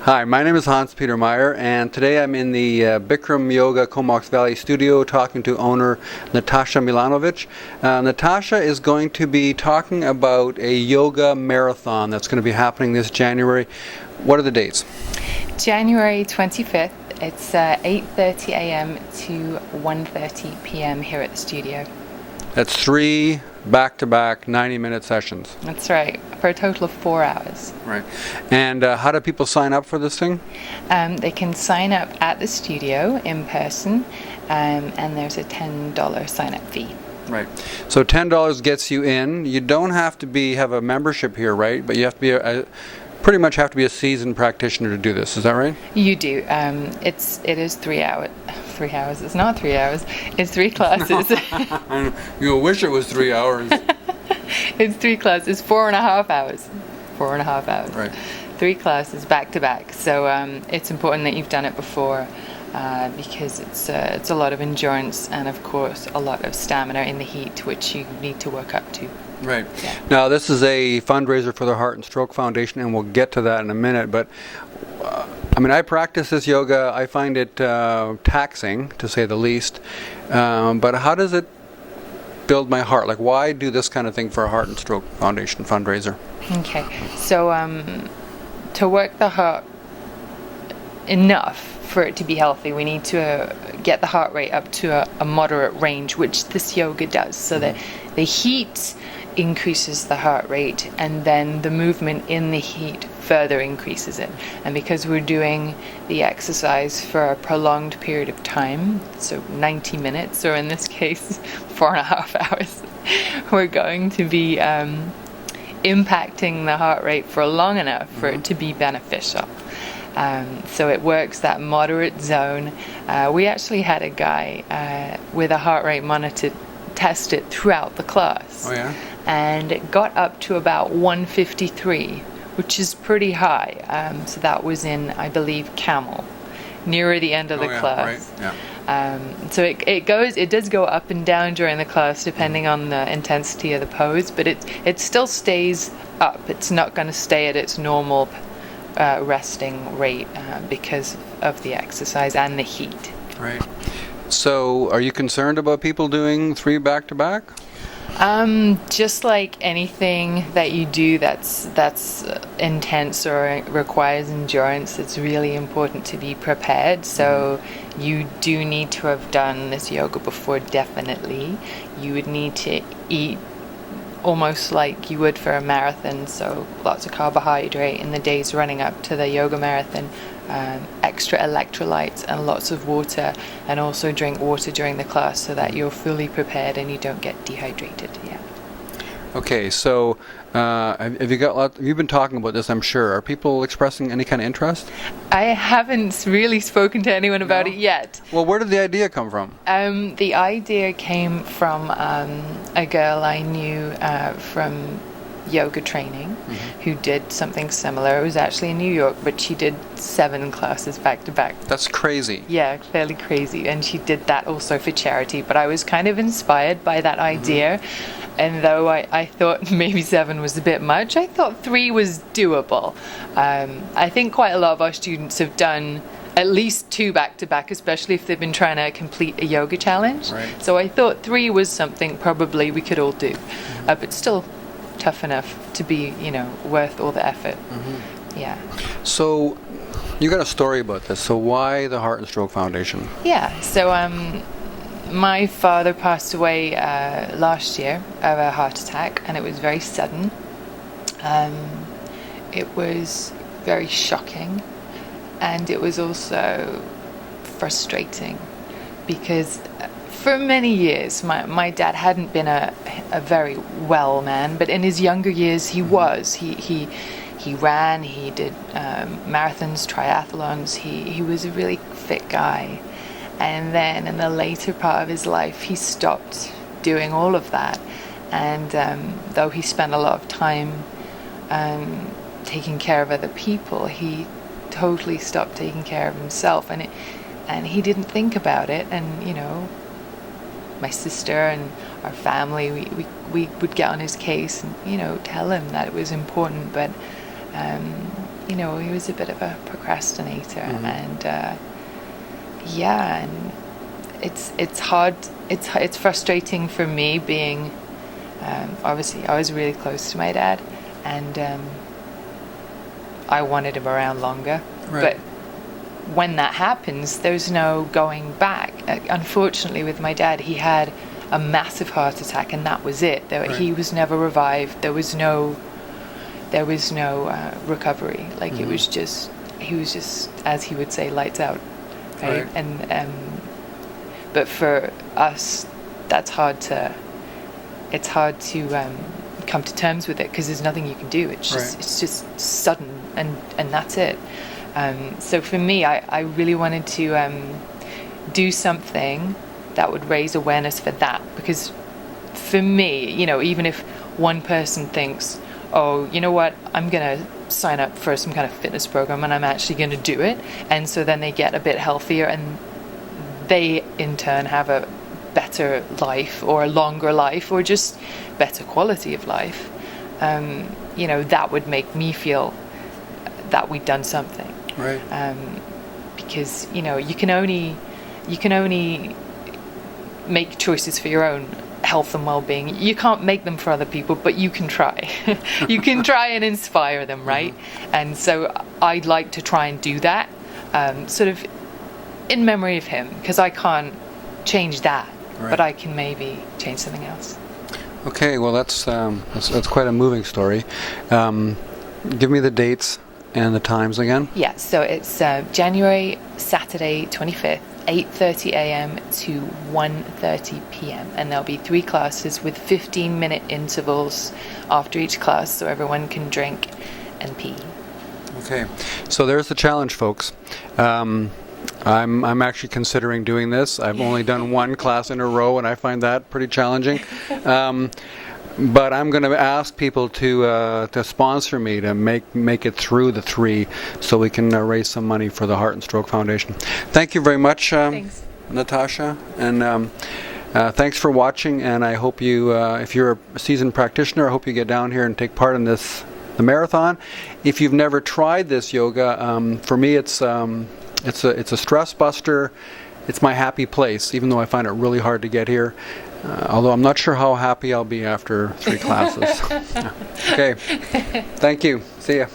Hi, my name is Hans-Peter Meyer, and today I'm in the Bikram Yoga Comox Valley studio talking to owner Natasha Milanovic. Natasha is going to be talking about a yoga marathon that's going to be happening this January. What are the dates? January 25th. It's 8:30 a.m. to 1:30 p.m. here at the studio. That's 3 back-to-back 90-minute sessions. That's right, for a total of 4 hours. Right. And how do people sign up for this thing? They can sign up at the studio in person, and there's a $10 sign-up fee. Right. So $10 gets you in. You don't have to have a membership here, right? But you have to be pretty much have to be a seasoned practitioner to do this. Is that right? You do. It is 3 hours. 3 hours. It's not 3 hours. It's 3 classes. You'll wish it was 3 hours. It's 3 classes. 4.5 hours. 4.5 hours. Right. 3 classes back to back. So it's important that you've done it before because it's a lot of endurance and of course a lot of stamina in the heat, which you need to work up to. Right. Yeah. Now, this is a fundraiser for the Heart and Stroke Foundation, and we'll get to that in a minute. But, I practice this yoga. I find it taxing, to say the least. But how does it build my heart? Like, why do this kind of thing for a Heart and Stroke Foundation fundraiser? Okay. So, to work the heart enough for it to be healthy, we need to get the heart rate up to a moderate range, which this yoga does. So that the heat increases the heart rate, and then the movement in the heat further increases it. And because we're doing the exercise for a prolonged period of time, so 90 minutes, or in this case 4.5 hours, we're going to be impacting the heart rate for long enough for it to be beneficial. So it works that moderate zone. We actually had a guy with a heart rate monitor test it throughout the class. Oh, yeah? And it got up to about 153, which is pretty high. So that was in, I believe, Camel, nearer the end of the class. Right. Yeah. So it does go up and down during the class depending on the intensity of the pose, but it still stays up. It's not going to stay at its normal resting rate because of the exercise and the heat. Right. So, are you concerned about people doing 3 back-to-back? Just like anything that you do that's intense or requires endurance, it's really important to be prepared. So you do need to have done this yoga before, definitely. You would need to eat almost like you would for a marathon, so lots of carbohydrate in the days running up to the yoga marathon, extra electrolytes and lots of water, and also drink water during the class so that you're fully prepared and you don't get dehydrated. Yeah. Okay, so you've been talking about this, I'm sure. Are people expressing any kind of interest? I haven't really spoken to anyone about it yet. Well, where did the idea come from? The idea came from a girl I knew from yoga training who did something similar. It was actually in New York, but she did 7 classes back to back. That's crazy. Yeah, fairly crazy. And she did that also for charity. But I was kind of inspired by that idea. And though I thought maybe 7 was a bit much, I thought 3 was doable. I think quite a lot of our students have done at least 2 back-to-back, especially if they've been trying to complete a yoga challenge. Right. So I thought 3 was something probably we could all do. But still tough enough to be, worth all the effort. Yeah. So, you got a story about this. So why the Heart and Stroke Foundation? Yeah. So my father passed away last year of a heart attack, and it was very sudden. It was very shocking, and it was also frustrating because for many years my dad hadn't been a very well man, but in his younger years he was. He ran, he did marathons, triathlons, he was a really fit guy. And then in the later part of his life, he stopped doing all of that. And though he spent a lot of time taking care of other people, he totally stopped taking care of himself. And he didn't think about it. And, my sister and our family, we would get on his case and, tell him that it was important. But, you know, he was a bit of a procrastinator, and and it's hard. It's frustrating for me being. Obviously, I was really close to my dad, and I wanted him around longer. Right. But when that happens, there's no going back. Unfortunately, with my dad, he had a massive heart attack, and that was it. Right. He was never revived. There was no recovery. Like he was just, as he would say, lights out. Right. And but for us, it's hard to come to terms with it, because there's nothing you can do. It's just sudden, and that's it. So for me, I really wanted to do something that would raise awareness for that, because for me, you know, even if one person thinks, oh, you know what, I'm going to sign up for some kind of fitness program and I'm actually going to do it, and so then they get a bit healthier and they in turn have a better life or a longer life or just better quality of life, you know, that would make me feel that we'd done something. Right. Because, you know, you can only make choices for your own health and well-being. You can't make them for other people, but you can try. You can try and inspire them, right? And so I'd like to try and do that, sort of in memory of him, because I can't change that, but I can maybe change something else. Okay, well that's quite a moving story. Give me the dates and the times again. Yeah, so it's Saturday 25th, 8:30 a.m. to 1:30 p.m. and there'll be 3 classes with 15-minute intervals after each class, so everyone can drink and pee. Okay, so there's the challenge, folks. I'm actually considering doing this. I've only done 1 class in a row, and I find that pretty challenging. But I'm going to ask people to sponsor me to make it through the 3, so we can raise some money for the Heart and Stroke Foundation. Thank you very much, Thanks. Natasha, and thanks for watching. And I hope you, if you're a seasoned practitioner, I hope you get down here and take part in the marathon. If you've never tried this yoga, for me it's a stress buster. It's my happy place, even though I find it really hard to get here. Although I'm not sure how happy I'll be after 3 classes. Okay. Thank you. See ya.